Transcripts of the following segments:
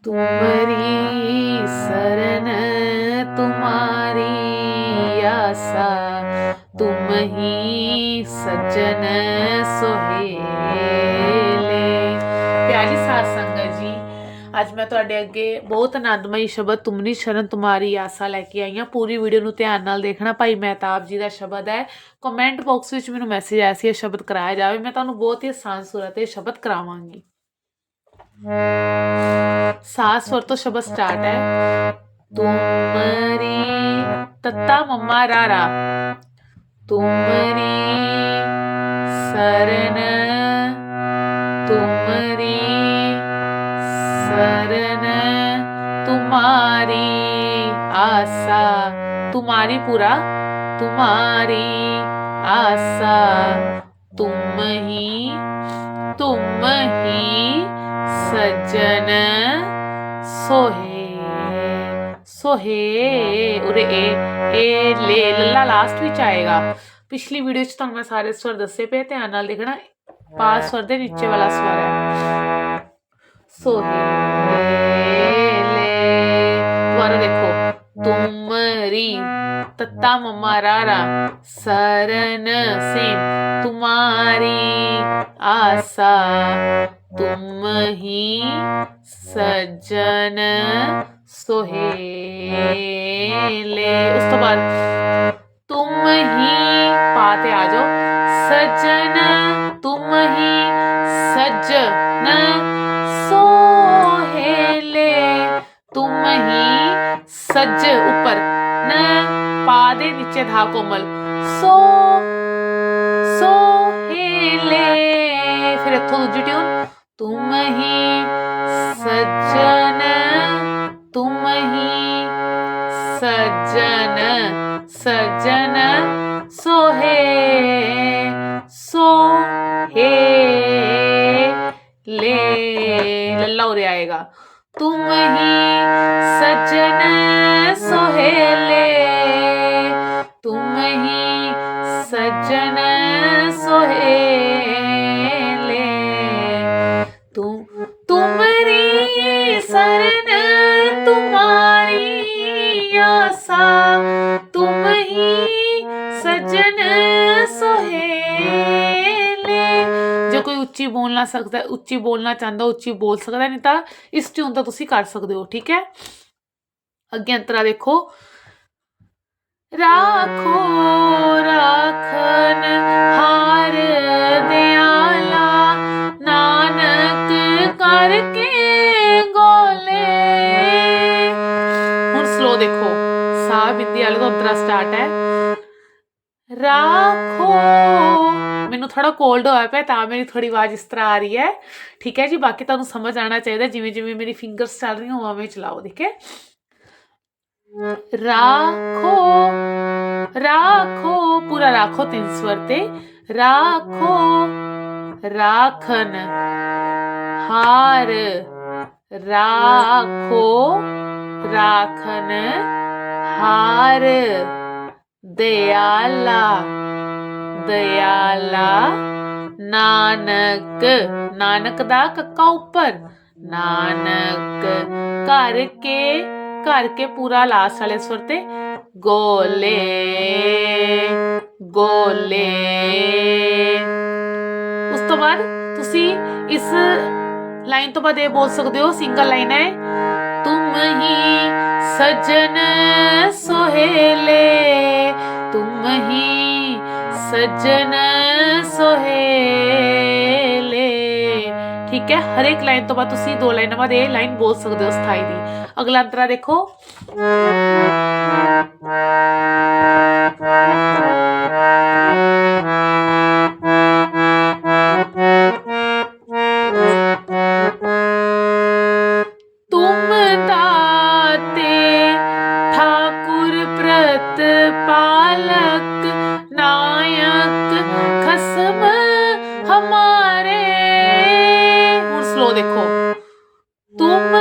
तुमरी शरण तुम्हारी आसा, तुम ही सज्जन सोहेले। प्यारी साध संगत जी, ਅੱਜ ਮੈਂ ਤੁਹਾਡੇ ਅੱਗੇ ਬਹੁਤ ਆਨੰਦਮਈ ਸ਼ਬਦ ਤੁਮਨੀ ਸ਼ਰਨ ਤੁਮਾਰੀ ਆਸਾ ਲੈ ਕੇ ਆਈ ਹਾਂ। ਪੂਰੀ ਵੀਡੀਓ ਨੂੰ ਧਿਆਨ ਨਾਲ ਦੇਖਣਾ। ਭਾਈ ਮਹਿਤਾਬ ਜੀ ਦਾ ਸ਼ਬਦ ਹੈ। ਕਮੈਂਟ ਬਾਕਸ ਵਿੱਚ ਮੈਨੂੰ ਮੈਸੇਜ ਆਇਆ ਸੀ ਇਹ ਸ਼ਬਦ ਕਰਾਇਆ ਜਾਵੇ। ਮੈਂ ਤੁਹਾਨੂੰ ਬਹੁਤ ਹੀ ਆਸਾਨ ਸੂਰਤ ਤੇ ਸ਼ਬਦ ਕਰਾਵਾਂਗੀ। सा स्वर तो शब्द स्टार्ट है। तुमरी तत्ता मम्मा रारा, तुमरी शरण, तुमरी शरण तुम्हारी आशा, तुम्हारी पूरा, तुम्हारी आशा, तुम ही सज्जन सोहे। सोहे उरे ए ले लल्ला लास्ट विच आएगा। पिछली वीडियो च तुहानूं मैं सारे स्वर दसे पे, ध्यान नाल देखना। पा स्वर दे नीचे वाला स्वर है सोहे ले। दोबारा देखो, तुमरी तत्ता मम्मा रारा, शरण सेम, तुम्हारी आशा, तुम ही सज्जन सोहेले। उस तो बाद तुम ही पाते आ जाओ, सज्जन तुम ही सज्जन सोहेले, तुम ही सज्ज ऊपर न पा दे नीचे धा कोमल सो सोहेले। फिर इत्थों दूजी ट्यून, तुम ही सज्जन, तुम ही सज्जन, सज्जन सोहे सोहे ले। लल्ला उरे आएगा, तुम ही सज्जन सोहेले, तुम ही सज्जन सोहेले, तुमरी शरण तुम्हारी आशा, तुम ही सज्जन सोहेले। जो कोई ਉੱਚੀ ਬੋਲਣਾ ਸਕਦਾ, ਉੱਚੀ ਬੋਲਣਾ ਚਾਹੁੰਦਾ ਉੱਚੀ ਬੋਲ ਸਕਦਾ, ਨਹੀਂ ਤਾਂ ਇਸ ਟਿਊਨ ਤਾਂ ਤੁਸੀਂ ਕਰ ਸਕਦੇ ਹੋ। ਠੀਕ ਹੈ, ਅੱਗੇ ਅੰਤਰਾ ਦੇਖੋ। राखो राखन हार दयाला, नानक करके गोले। हुण स्लो देखो, सा बिंदी वाले तो अंतरा स्टार्ट है। राखो, मैनू थोड़ा कोल्ड होया पिया तां मेरी थोड़ी आवाज़ इस तरह आ रही है। ठीक है जी, बाकी तुहानूं समझ आना चाहिए, जिवें जिवें मेरी फिंगर्स चल रही हो उवें चलाओ। ठीक है, राखो राखो पूरा राखो तीन स्वर ते, राखो राखन हार, राखो राखन हार दयाला, दयाला नानक, नानक दा कक्का ऊपर, नानक करके, करके पूरा लास्ट वाले स्वर ते गोले गोले। उस तो बाद तुसी इस लाइन तो बाद ये बोल सकते हो, सिंगल लाइन है, तुम ही सज्जन सोहेले, तुम ही सज्जन सोहेले। ठीक है, हर एक लाइन तो बाद तुसी दो लाइन बाद ये लाइन बोल सकते हो स्थाई दी। अगला अंतरा देखो, तुम दाते ठाकुर प्रत पालक, नायक खसम हमारे। और स्लो देखो, तुम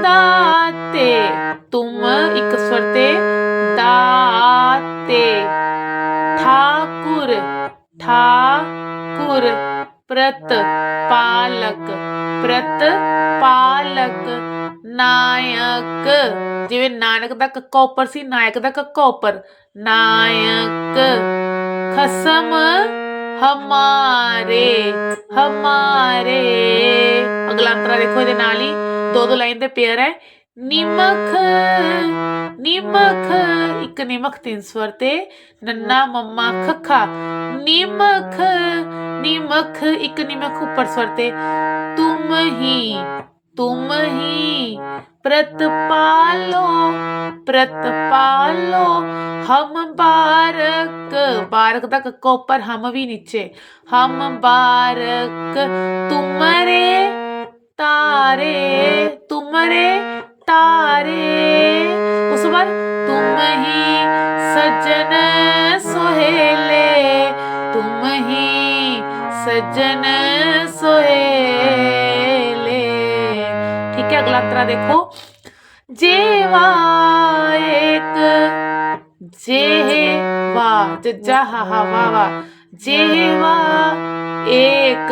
दाते, तुम एक स्वर ते, दाते ठाकुर, ठाकुर प्रत पालक, प्रत पालक ਬਾਲਕ ਨਾਇਕ, ਜਿਵੇਂ ਨਾਨਕ ਦਾ ਕੱਕਾ ਉੱਪਰ ਸੀ, ਨਾਇਕ ਦਾ ਕੱਕਾ ਉੱਪਰ, ਨਾਇਕ। ਖਸਮ ਹਮਾਰੇ, ਹਮਾਰੇ। ਅਗਲਾ ਅੰਤਰਾ ਦੇਖੋ, ਇਹਦੇ ਨਾਲ ਹੀ ਦੋ ਦੋ ਲਾਈਨ ਦੇ ਪੇਅਰ ਹੈ। ਨਿਮਖ, ਨਿਮਖ, ਇੱਕ ਨਿਮਖ ਤਿੰਨ ਸਵਰ ਤੇ, ਨੰਨਾ ਮੰਮਾ ਖੱਖਾ, ਨਿਮਖ, ਨਿਮਖ, ਇੱਕ ਨਿਮਖ ਉੱਪਰ ਸਵਰ ਤੇ। ਤੁਮ ਹੀ, ਤੁਮ ਹੀ, ਪ੍ਰਤਪਾਲੋ, ਪ੍ਰਤਪਾਲੋ। ਹਮ ਬਾਰਕ, ਬਾਰਕ ਦਾ ਕੱਕਾ ਉੱਪਰ, ਹਮ ਵੀ ਨੀਚੇ, ਹਮ ਬਾਰਕ ਤੁਮਰੇ ਤਾਰੇ, ਤੁਮਰੇ ਤਾਰੇ। ਉਸ ਤੋਂ ਬਾਅਦ ਤੁਮ ਹੀ ਸੱਜਣ ਸੁਹੇਲੇ, ਤੁਮ ਹੀ ਸੱਜਣ ਸੁਹੇਲੇ। ठीक है, अगला अंतरा देखो। जेवा एक, जेवा, जज्जा हा हा वा वा, जेवा एक।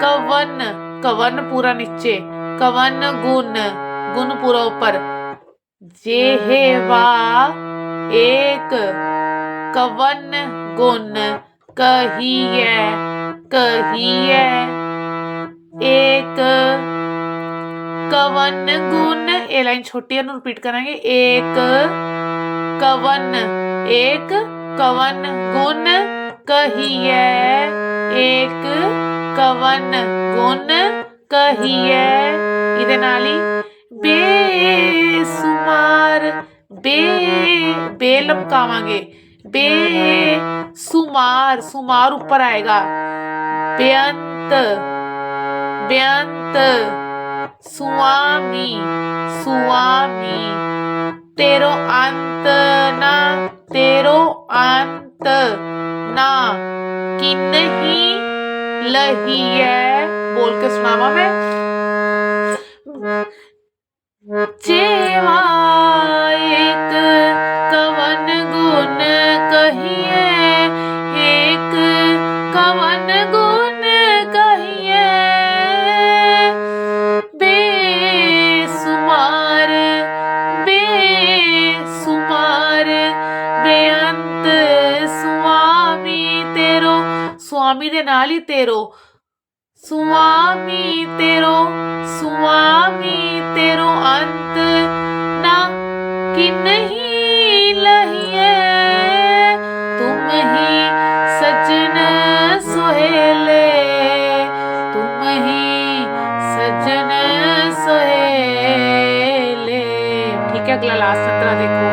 कवन, कवन पूरा नीचे, कवन गुण, गुण पूरा ऊपर। जेवा एक, कवन गुण, कहिए, कहिए एक। कवन गुण, ये लाइन छोटी है, रिपीट करेंगे। एक कवन, एक कवन गुण कहिए, एक कवन गुण कहिए। ਇਹਦੇ ਨਾਲ ਹੀ ਬੇਸੁਮਾਰ, ਬੇ, ਬੇ ਲਮਕਾਵਾਂਗੇ, ਬੇਸੁਮਾਰ, ਸੁਮਾਰ ਉੱਪਰ ਆਏਗਾ। ਬੇਅੰਤ, ਬੇਅੰਤ, ਸੁਆਮੀ, ਸੁਆਮੀ। तेरो अंत ना, तेरो अंत ना, किन्ही लही है। बोल के सुनावा मैं। जेवा एक कवन गुण कहिए, एक कवन गुण कहिए। बेसुमार, बेसुमार, बेअंत सुआमी तेरो, सुआमी दे नाल ही तेरो, सुआमी तेरो, सुआमी तेरो अंत ना किन्ही लहिए। तुम ही सज्जन सुहेले, तुम ही सज्जन सुहेले। ठीक है, अगला लास्ट सत्रह देखो।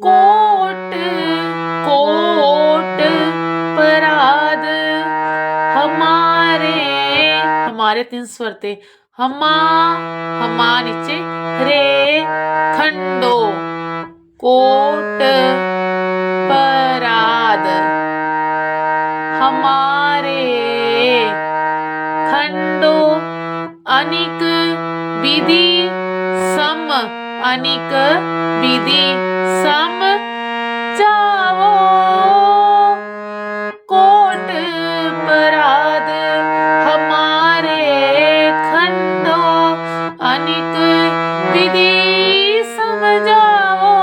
कोट, कोट पराध हमारे, हमारे तीन स्वर थे। हमा, हमा नीचे, रे खंडो। कोट पराध हमारे खंडो। अनिक विधि सम, अनिक विधि सम जावो। कोट पराध हमारे खंडो, अनिक विधि समझाओ।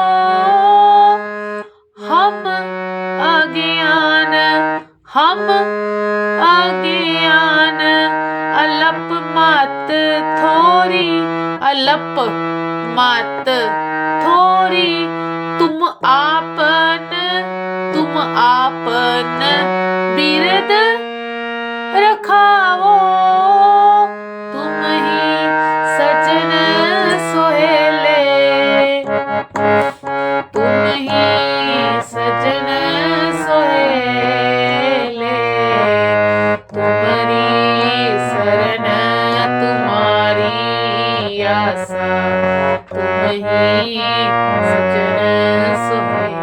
हम अज्ञान, हम अज्ञान, अलप मत थोरी, अलप मत थोरी। तुम आपन, तुम आपन बिरद रखावो। तुम ही सज्जन सोहेले, तुम ही सज्जन सोहेले। तुम्हारी शरण तुम्हारी आशा, तुम ही सज्जन सोहेले।